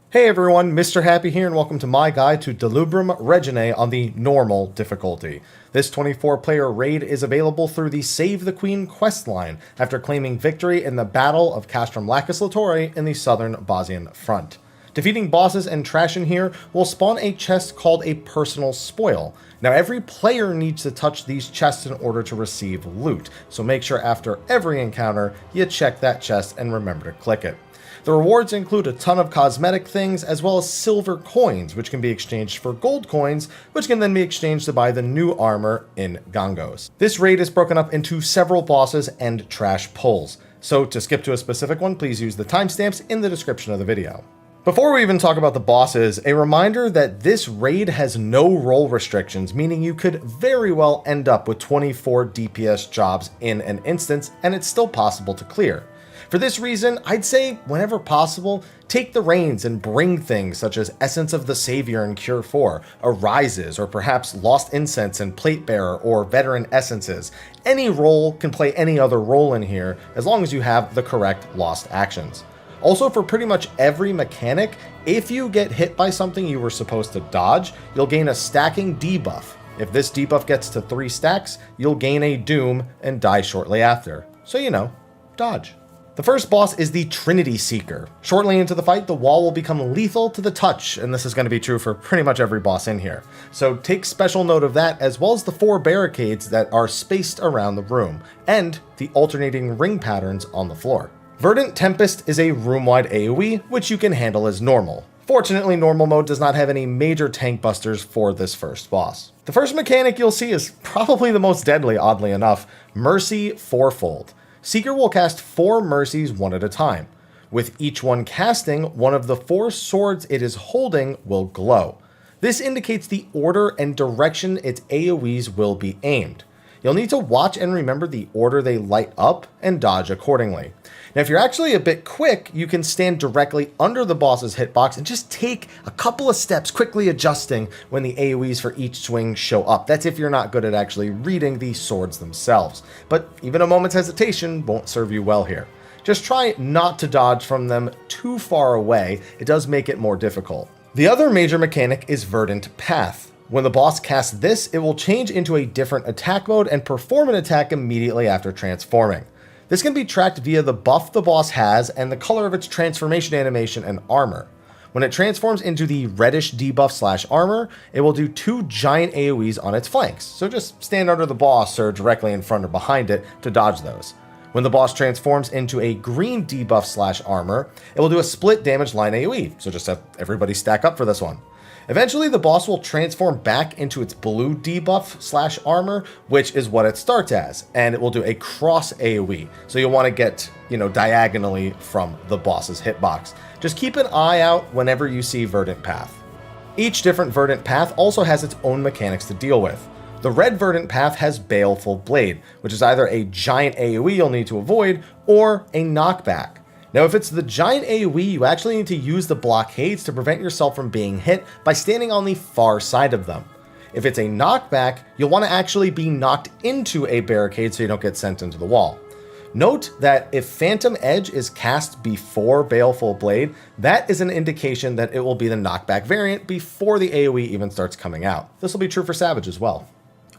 Hey everyone, Mr. Happy here and welcome to my guide to Delubrum Reginae on the normal difficulty. This 24-player raid is available through the Save the Queen questline after claiming victory in the Battle of Castrum Lacus Littori in the southern Bosnian front. Defeating bosses and trash in here will spawn a chest called a personal spoil. Now every player needs to touch these chests in order to receive loot, so make sure after every encounter you check that chest and remember to click it. The rewards include a ton of cosmetic things as well as silver coins, which can be exchanged for gold coins, which can then be exchanged to buy the new armor in Gongos. This raid is broken up into several bosses and trash pulls, so to skip to a specific one, please use the timestamps in the description of the video. Before we even talk about the bosses, a reminder that this raid has no role restrictions, meaning you could very well end up with 24 DPS jobs in an instance, and it's still possible to clear. For this reason, I'd say, whenever possible, take the reins and bring things such as Essence of the Savior and Cure 4, Arises, or perhaps Lost Incense and Plate Bearer, or Veteran Essences. Any role can play any other role in here, as long as you have the correct lost actions. Also, for pretty much every mechanic, if you get hit by something you were supposed to dodge, you'll gain a stacking debuff. If this debuff gets to 3 stacks, you'll gain a Doom and die shortly after. So dodge. The first boss is the Trinity Seeker. Shortly into the fight, the wall will become lethal to the touch, and this is going to be true for pretty much every boss in here. So take special note of that, as well as the 4 barricades that are spaced around the room, and the alternating ring patterns on the floor. Verdant Tempest is a room-wide AoE, which you can handle as normal. Fortunately, normal mode does not have any major tank busters for this first boss. The first mechanic you'll see is probably the most deadly, oddly enough, Mercy Fourfold. Seeker will cast 4 mercies one at a time. With each one casting, one of the 4 swords it is holding will glow. This indicates the order and direction its AoEs will be aimed. You'll need to watch and remember the order they light up and dodge accordingly. Now, if you're actually a bit quick, you can stand directly under the boss's hitbox and just take a couple of steps, quickly adjusting when the AoEs for each swing show up. That's if you're not good at actually reading the swords themselves. But even a moment's hesitation won't serve you well here. Just try not to dodge from them too far away. It does make it more difficult. The other major mechanic is Verdant Path. When the boss casts this, it will change into a different attack mode and perform an attack immediately after transforming. This can be tracked via the buff the boss has and the color of its transformation animation and armor. When it transforms into the reddish debuff / armor, it will do 2 giant AoEs on its flanks, so just stand under the boss or directly in front or behind it to dodge those. When the boss transforms into a green debuff / armor, it will do a split damage line AoE, so just have everybody stack up for this one. Eventually, the boss will transform back into its blue debuff / armor, which is what it starts as, and it will do a cross AoE, so you'll want to get, diagonally from the boss's hitbox. Just keep an eye out whenever you see Verdant Path. Each different Verdant Path also has its own mechanics to deal with. The red Verdant Path has Baleful Blade, which is either a giant AoE you'll need to avoid, or a knockback. Now, if it's the giant AoE, you actually need to use the blockades to prevent yourself from being hit by standing on the far side of them. If it's a knockback, you'll want to actually be knocked into a barricade so you don't get sent into the wall. Note that if Phantom Edge is cast before Baleful Blade, that is an indication that it will be the knockback variant before the AoE even starts coming out. This will be true for Savage as well.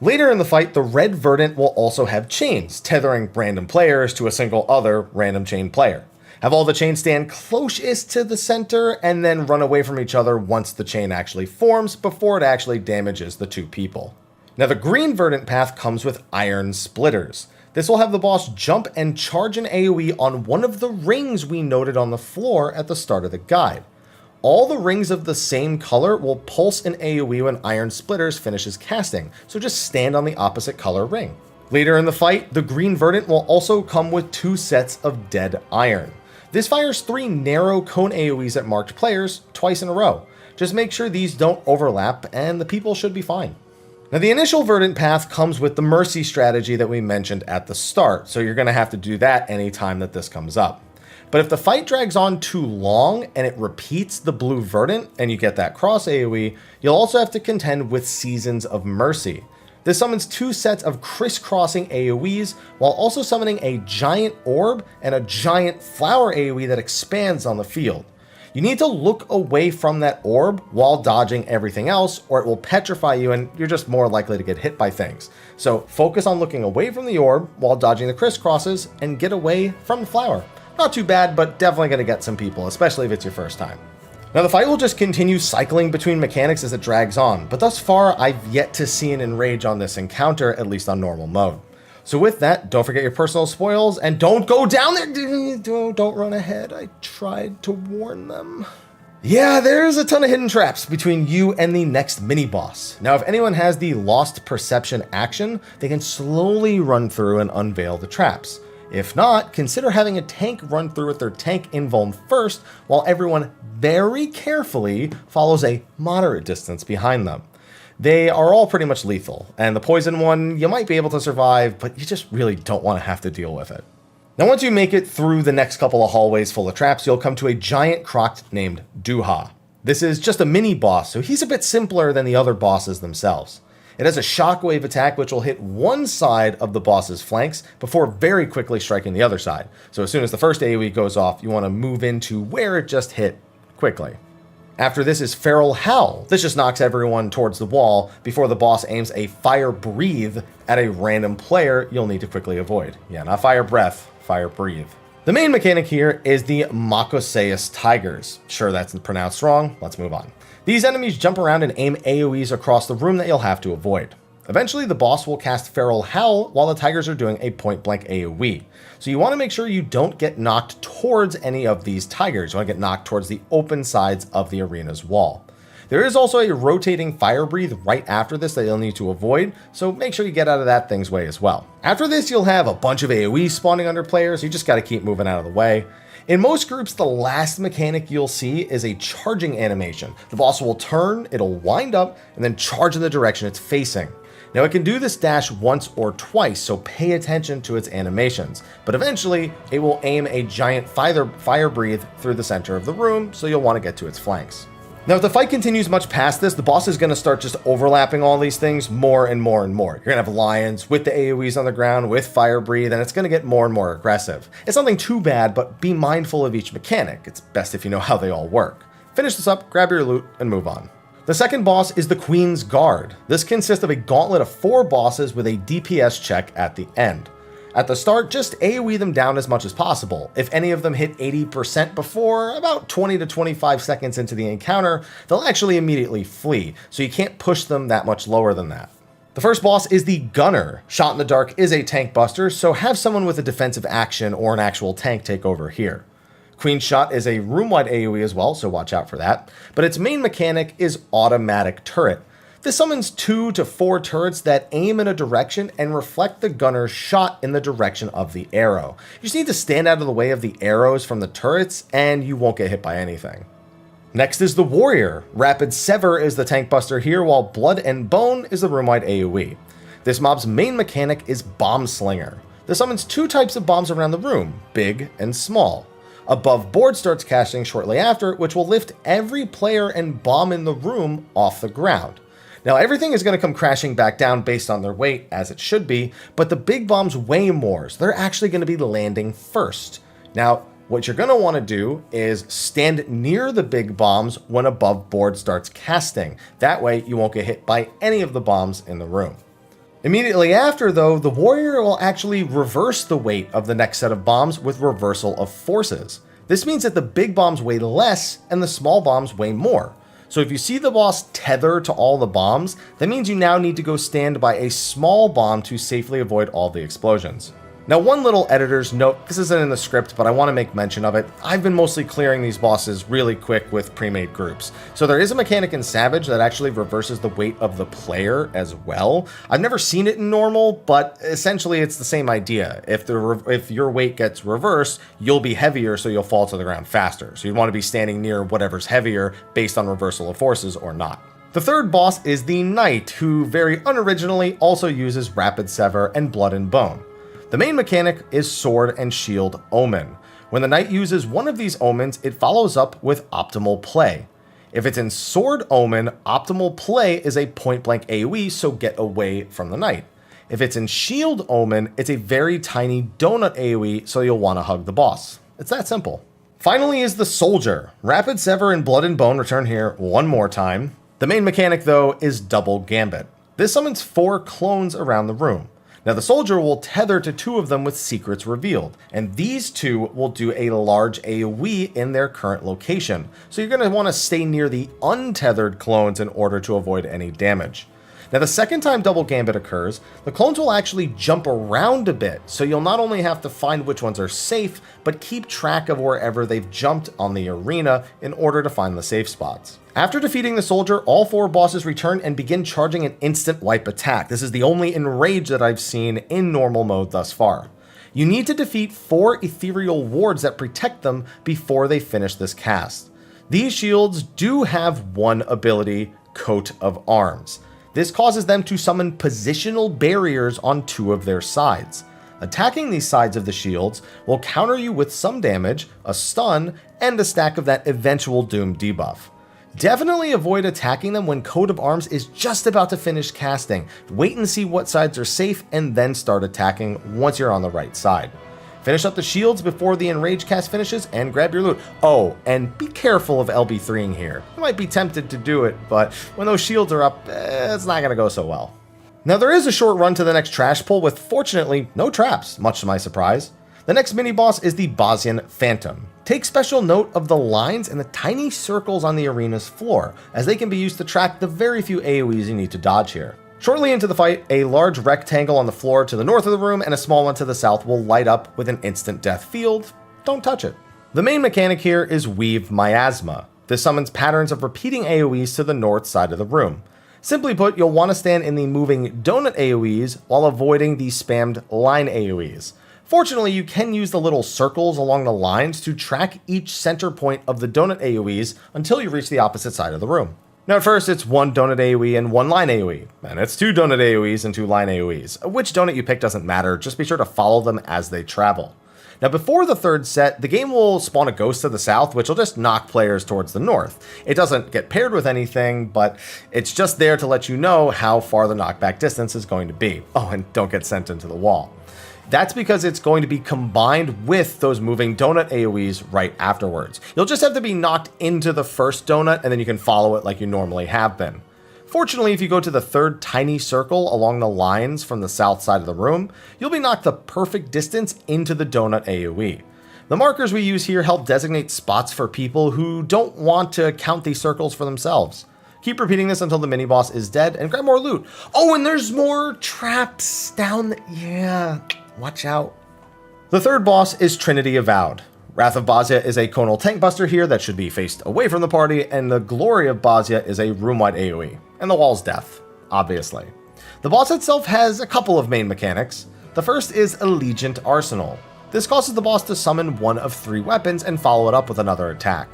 Later in the fight, the red Verdant will also have chains, tethering random players to a single other random chain player. Have all the chains stand closest to the center and then run away from each other once the chain actually forms before it actually damages the 2 people. Now, the green Verdant Path comes with Iron Splitters. This will have the boss jump and charge an AoE on one of the rings we noted on the floor at the start of the guide. All the rings of the same color will pulse an AoE when Iron Splitters finishes casting, so just stand on the opposite color ring. Later in the fight, the green Verdant will also come with 2 sets of Dead Iron. This fires 3 narrow cone AoEs at marked players twice in a row. Just make sure these don't overlap and the people should be fine. Now, the initial Verdant Path comes with the Mercy strategy that we mentioned at the start, so you're going to have to do that anytime that this comes up. But if the fight drags on too long and it repeats the blue Verdant and you get that cross AoE, you'll also have to contend with Seasons of Mercy. This summons 2 sets of crisscrossing AoEs, while also summoning a giant orb and a giant flower AoE that expands on the field. You need to look away from that orb while dodging everything else, or it will petrify you and you're just more likely to get hit by things. So focus on looking away from the orb while dodging the crisscrosses and get away from the flower. Not too bad, but definitely going to get some people, especially if it's your first time. Now the fight will just continue cycling between mechanics as it drags on, but thus far I've yet to see an enrage on this encounter, at least on normal mode. So with that, don't forget your personal spoils, and don't go down there! Don't run ahead, I tried to warn them. Yeah, there's a ton of hidden traps between you and the next mini-boss. Now if anyone has the Lost Perception action, they can slowly run through and unveil the traps. If not, consider having a tank run through with their tank invuln first, while everyone very carefully follows a moderate distance behind them. They are all pretty much lethal, and the poison one, you might be able to survive, but you just really don't want to have to deal with it. Now once you make it through the next couple of hallways full of traps, you'll come to a giant croc named Duha. This is just a mini boss, so he's a bit simpler than the other bosses themselves. It has a shockwave attack which will hit one side of the boss's flanks before very quickly striking the other side. So as soon as the first AoE goes off, you want to move into where it just hit quickly. After this is Feral Howl. This just knocks everyone towards the wall before the boss aims a Fire Breathe at a random player you'll need to quickly avoid. Yeah, not Fire Breath, Fire Breathe. The main mechanic here is the Makoseus Tigers. Sure, that's pronounced wrong. Let's move on. These enemies jump around and aim AoEs across the room that you'll have to avoid. Eventually, the boss will cast Feral Howl while the tigers are doing a point-blank AoE. So you want to make sure you don't get knocked towards any of these tigers. You want to get knocked towards the open sides of the arena's wall. There is also a rotating Fire Breathe right after this that you'll need to avoid, so make sure you get out of that thing's way as well. After this, you'll have a bunch of AoEs spawning under players, so you just got to keep moving out of the way. In most groups, the last mechanic you'll see is a charging animation. The boss will turn, it'll wind up, and then charge in the direction it's facing. Now it can do this dash once or twice, so pay attention to its animations, but eventually it will aim a giant fire breathe through the center of the room, so you'll want to get to its flanks. Now if the fight continues much past this, the boss is going to start just overlapping all these things more and more and more. You're going to have lions with the AoEs on the ground, with fire breathe, and it's going to get more and more aggressive. It's nothing too bad, but be mindful of each mechanic. It's best if you know how they all work. Finish this up, grab your loot, and move on. The second boss is the Queen's Guard. This consists of a gauntlet of 4 bosses with a DPS check at the end. At the start, just AoE them down as much as possible. If any of them hit 80% before about 20 to 25 seconds into the encounter, they'll actually immediately flee, so you can't push them that much lower than that. The first boss is the Gunner. Shot in the Dark is a tank buster, so have someone with a defensive action or an actual tank take over here. Queen Shot is a room-wide AoE as well, so watch out for that, but its main mechanic is Automatic Turret. This summons 2 to 4 turrets that aim in a direction and reflect the gunner's shot in the direction of the arrow. You just need to stand out of the way of the arrows from the turrets and you won't get hit by anything. Next is the Warrior. Rapid Sever is the tank buster here, while Blood and Bone is the room-wide AoE. This mob's main mechanic is Bomb Slinger. This summons 2 types of bombs around the room, big and small. Above Board starts casting shortly after, which will lift every player and bomb in the room off the ground. Now everything is going to come crashing back down based on their weight, as it should be, but the big bombs weigh more, so they're actually going to be landing first. Now, what you're going to want to do is stand near the big bombs when Above Board starts casting. That way you won't get hit by any of the bombs in the room. Immediately after, though, the Warrior will actually reverse the weight of the next set of bombs with Reversal of Forces. This means that the big bombs weigh less and the small bombs weigh more. So if you see the boss tether to all the bombs, that means you now need to go stand by a small bomb to safely avoid all the explosions. Now, one little editor's note, this isn't in the script, but I want to make mention of it. I've been mostly clearing these bosses really quick with pre-made groups. So there is a mechanic in Savage that actually reverses the weight of the player as well. I've never seen it in normal, but essentially it's the same idea. If your weight gets reversed, you'll be heavier, so you'll fall to the ground faster. So you want to be standing near whatever's heavier based on reversal of forces or not. The third boss is the Knight, who very unoriginally also uses Rapid Sever and Blood and Bone. The main mechanic is Sword and Shield Omen. When the Knight uses one of these omens, it follows up with Optimal Play. If it's in Sword Omen, Optimal Play is a point-blank AoE, so get away from the Knight. If it's in Shield Omen, it's a very tiny donut AoE, so you'll want to hug the boss. It's that simple. Finally is the Soldier. Rapid Sever and Blood and Bone return here one more time. The main mechanic, though, is Double Gambit. This summons 4 clones around the room. Now, the Soldier will tether to 2 of them with secrets revealed, and these 2 will do a large AoE in their current location, so you're going to want to stay near the untethered clones in order to avoid any damage. Now, the second time Double Gambit occurs, the clones will actually jump around a bit, so you'll not only have to find which ones are safe, but keep track of wherever they've jumped on the arena in order to find the safe spots. After defeating the Soldier, all 4 bosses return and begin charging an instant wipe attack. This is the only enrage that I've seen in normal mode thus far. You need to defeat 4 ethereal wards that protect them before they finish this cast. These shields do have one ability, Coat of Arms. This causes them to summon positional barriers on 2 of their sides. Attacking these sides of the shields will counter you with some damage, a stun, and a stack of that eventual Doom debuff. Definitely avoid attacking them when Coat of Arms is just about to finish casting. Wait and see what sides are safe and then start attacking once you're on the right side. Finish up the shields before the Enrage cast finishes and grab your loot. Oh, and be careful of LB3ing here. You might be tempted to do it, but when those shields are up, it's not going to go so well. Now, there is a short run to the next trash pull with, fortunately, no traps, much to my surprise. The next mini-boss is the Bosnian Phantom. Take special note of the lines and the tiny circles on the arena's floor, as they can be used to track the very few AoEs you need to dodge here. Shortly into the fight, a large rectangle on the floor to the north of the room and a small one to the south will light up with an instant death field. Don't touch it. The main mechanic here is Weave Miasma. This summons patterns of repeating AoEs to the north side of the room. Simply put, you'll want to stand in the moving donut AoEs while avoiding the spammed line AoEs. Fortunately, you can use the little circles along the lines to track each center point of the donut AoEs until you reach the opposite side of the room. Now, at first, it's 1 donut AoE and 1 line AoE, and it's 2 donut AoEs and 2 line AoEs. Which donut you pick doesn't matter, just be sure to follow them as they travel. Now, before the third set, the game will spawn a ghost to the south, which will just knock players towards the north. It doesn't get paired with anything, but it's just there to let you know how far the knockback distance is going to be. Oh, and don't get sent into the wall. That's because it's going to be combined with those moving donut AoEs right afterwards. You'll just have to be knocked into the first donut, and then you can follow it like you normally have been. Fortunately, if you go to the third tiny circle along the lines from the south side of the room, you'll be knocked the perfect distance into the donut AoE. The markers we use here help designate spots for people who don't want to count these circles for themselves. Keep repeating this until the mini-boss is dead, and grab more loot. Oh, and there's more traps down yeah, watch out. The third boss is Trinity Avowed. Wrath of Bosnia is a conal tank buster here that should be faced away from the party, and the Glory of Bosnia is a room-wide AoE. And the wall's death, obviously. The boss itself has a couple of main mechanics. The first is Allegiant Arsenal. This causes the boss to summon 1 of 3 weapons and follow it up with another attack.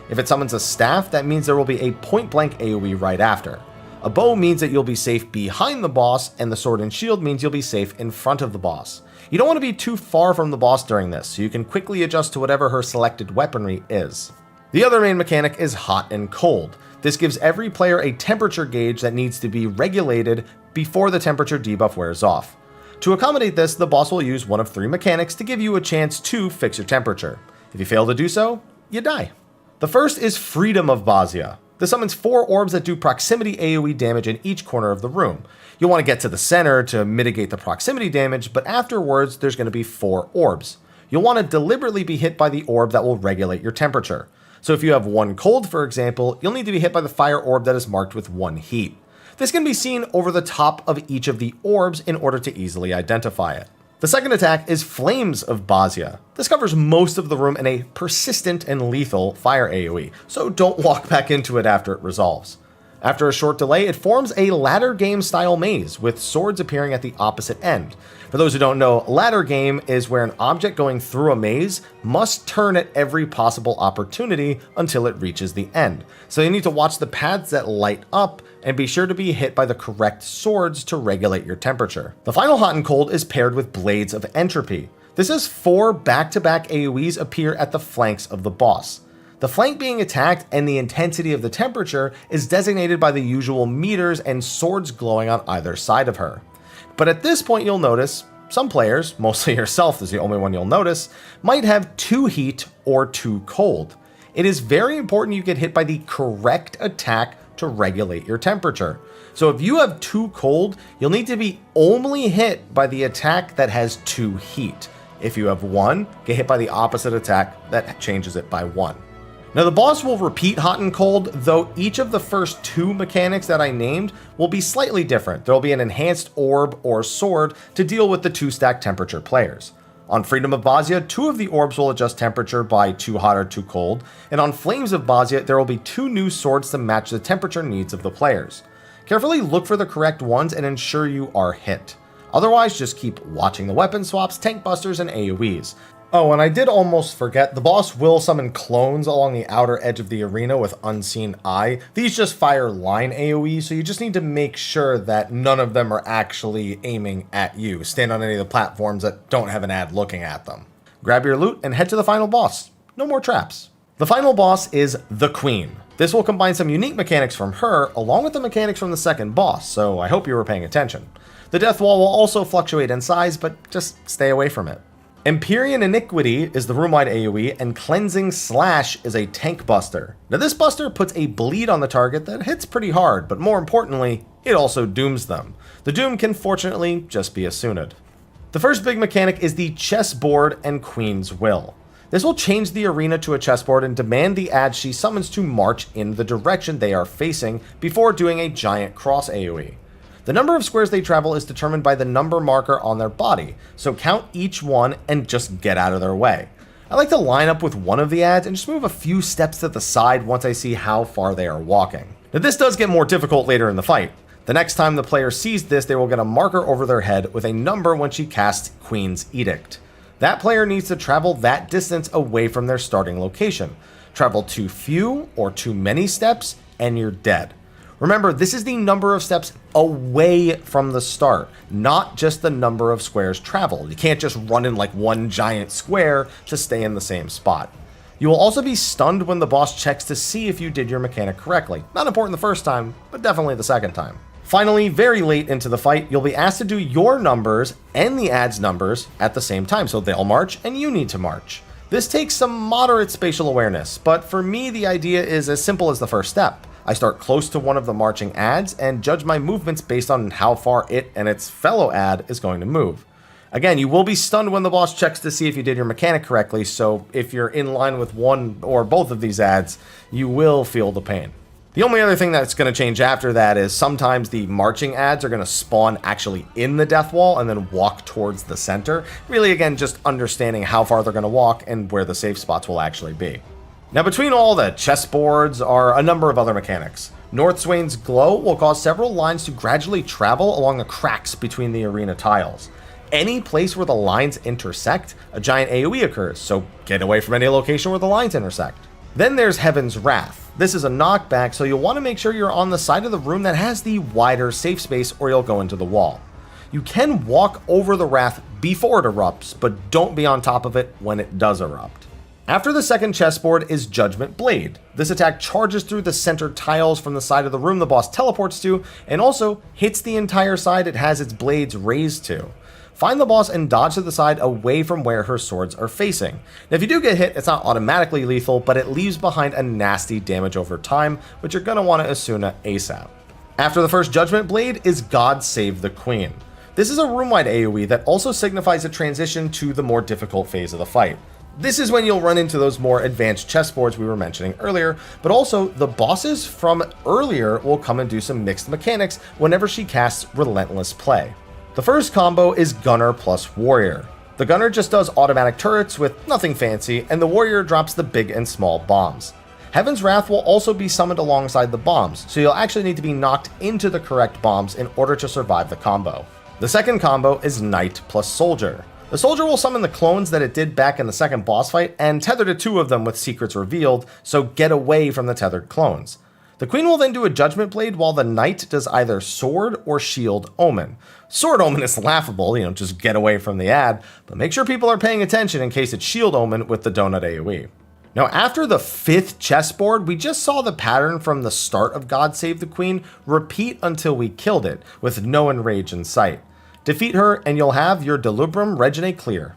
If it summons a staff, that means there will be a point-blank AoE right after. A bow means that you'll be safe behind the boss, and the sword and shield means you'll be safe in front of the boss. You don't want to be too far from the boss during this, so you can quickly adjust to whatever her selected weaponry is. The other main mechanic is Hot and Cold. This gives every player a temperature gauge that needs to be regulated before the temperature debuff wears off. To accommodate this, the boss will use one of 3 mechanics to give you a chance to fix your temperature. If you fail to do so, you die. The first is Freedom of Bosnia. This summons 4 orbs that do proximity AoE damage in each corner of the room. You'll want to get to the center to mitigate the proximity damage, but afterwards there's going to be 4 orbs. You'll want to deliberately be hit by the orb that will regulate your temperature. So if you have 1 cold, for example, you'll need to be hit by the fire orb that is marked with 1 heat. This can be seen over the top of each of the orbs in order to easily identify it. The second attack is Flames of Bosnia. This covers most of the room in a persistent and lethal fire AoE, so don't walk back into it after it resolves. After a short delay, it forms a ladder game style maze, with swords appearing at the opposite end. For those who don't know, ladder game is where an object going through a maze must turn at every possible opportunity until it reaches the end. So you need to watch the paths that light up and be sure to be hit by the correct swords to regulate your temperature. The final hot and cold is paired with Blades of Entropy. This has 4 back-to-back AoEs appear at the flanks of the boss. The flank being attacked and the intensity of the temperature is designated by the usual meters and swords glowing on either side of her. But at this point you'll notice some players, mostly yourself is the only one you'll notice, might have too heat or too cold. It is very important you get hit by the correct attack to regulate your temperature. So if you have too cold, you'll need to be only hit by the attack that has too heat. If you have 1, get hit by the opposite attack that changes it by 1. Now the boss will repeat hot and cold, though each of the first 2 mechanics that I named will be slightly different. There will be an enhanced orb or sword to deal with the 2-stack temperature players. On Freedom of Basia, 2 of the orbs will adjust temperature by too hot or too cold, and on Flames of Basia, there will be 2 new swords to match the temperature needs of the players. Carefully look for the correct ones and ensure you are hit. Otherwise, just keep watching the weapon swaps, tank busters, and AoEs. Oh, and I did almost forget, the boss will summon clones along the outer edge of the arena with Unseen Eye. These just fire line AoE, so you just need to make sure that none of them are actually aiming at you. Stand on any of the platforms that don't have an ad looking at them. Grab your loot and head to the final boss. No more traps. The final boss is the Queen. This will combine some unique mechanics from her, along with the mechanics from the second boss, so I hope you were paying attention. The death wall will also fluctuate in size, but just stay away from it. Empyrean Iniquity is the room-wide AoE, and Cleansing Slash is a tank buster. Now this buster puts a bleed on the target that hits pretty hard, but more importantly, it also dooms them. The doom can fortunately just be Asuned. The first big mechanic is the chessboard and Queen's Will. This will change the arena to a chessboard and demand the ads she summons to march in the direction they are facing before doing a giant cross AoE. The number of squares they travel is determined by the number marker on their body, so count each one and just get out of their way. I like to line up with one of the ads and just move a few steps to the side once I see how far they are walking. Now this does get more difficult later in the fight. The next time the player sees this, they will get a marker over their head with a number when she casts Queen's Edict. That player needs to travel that distance away from their starting location. Travel too few or too many steps and you're dead. Remember, this is the number of steps away from the start, not just the number of squares traveled. You can't just run in like one giant square to stay in the same spot. You will also be stunned when the boss checks to see if you did your mechanic correctly. Not important the first time, but definitely the second time. Finally, very late into the fight, you'll be asked to do your numbers and the ad's numbers at the same time, so they'll march and you need to march. This takes some moderate spatial awareness, but for me the idea is as simple as the first step. I start close to one of the marching ads and judge my movements based on how far it and its fellow ad is going to move. Again, you will be stunned when the boss checks to see if you did your mechanic correctly, so if you're in line with one or both of these ads, you will feel the pain. The only other thing that's going to change after that is sometimes the marching ads are going to spawn actually in the death wall and then walk towards the center. Really, again, just understanding how far they're going to walk and where the safe spots will actually be. Now, between all the chessboards are a number of other mechanics. Northswain's Glow will cause several lines to gradually travel along the cracks between the arena tiles. Any place where the lines intersect, a giant AoE occurs, so get away from any location where the lines intersect. Then there's Heaven's Wrath. This is a knockback, so you'll want to make sure you're on the side of the room that has the wider safe space or you'll go into the wall. You can walk over the Wrath before it erupts, but don't be on top of it when it does erupt. After the second chessboard is Judgment Blade. This attack charges through the center tiles from the side of the room the boss teleports to, and also hits the entire side it has its blades raised to. Find the boss and dodge to the side away from where her swords are facing. Now if you do get hit, it's not automatically lethal, but it leaves behind a nasty damage over time, which you're going to want to Asuna ASAP. After the first Judgment Blade is God Save the Queen. This is a room-wide AoE that also signifies a transition to the more difficult phase of the fight. This is when you'll run into those more advanced chessboards we were mentioning earlier, but also the bosses from earlier will come and do some mixed mechanics whenever she casts Relentless Play. The first combo is Gunner plus Warrior. The Gunner just does automatic turrets with nothing fancy, and the Warrior drops the big and small bombs. Heaven's Wrath will also be summoned alongside the bombs, so you'll actually need to be knocked into the correct bombs in order to survive the combo. The second combo is Knight plus Soldier. The Soldier will summon the clones that it did back in the second boss fight and tether to 2 of them with secrets revealed, so get away from the tethered clones. The Queen will then do a Judgment Blade while the Knight does either Sword or Shield Omen. Sword Omen is laughable, just get away from the ad, but make sure people are paying attention in case it's Shield Omen with the Donut AoE. Now after the 5th chessboard, we just saw the pattern from the start of God Save the Queen repeat until we killed it, with no enrage in sight. Defeat her, and you'll have your Delubrum Reginae clear.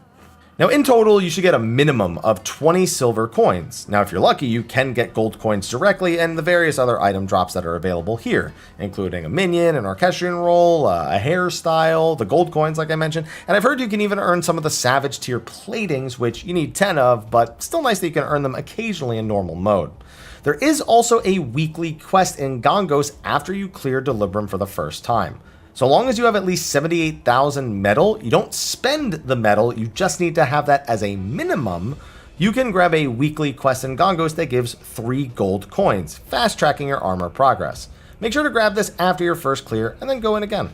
Now, in total, you should get a minimum of 20 silver coins. Now, if you're lucky, you can get gold coins directly and the various other item drops that are available here, including a minion, an orchestrion roll, a hairstyle, the gold coins, like I mentioned, and I've heard you can even earn some of the Savage tier platings, which you need 10 of, but still nice that you can earn them occasionally in normal mode. There is also a weekly quest in Gongos after you clear Delubrum for the first time. So long as you have at least 78,000 metal, you don't spend the metal, you just need to have that as a minimum. You can grab a weekly quest in Gongos that gives 3 gold coins, fast tracking your armor progress. Make sure to grab this after your first clear and then go in again.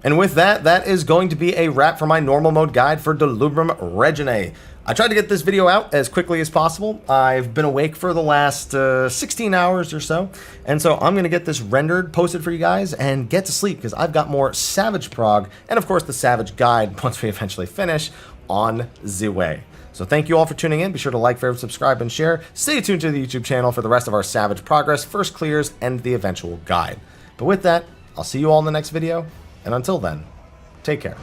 And with that, that is going to be a wrap for my normal mode guide for Delubrum Reginae. I tried to get this video out as quickly as possible. I've been awake for the last 16 hours or so, and so I'm going to get this rendered, posted for you guys, and get to sleep because I've got more Savage prog, and of course the Savage guide once we eventually finish on the way. So thank you all for tuning in. Be sure to like, favorite, subscribe, and share. Stay tuned to the YouTube channel for the rest of our Savage progress, first clears, and the eventual guide. But with that, I'll see you all in the next video, and until then, take care.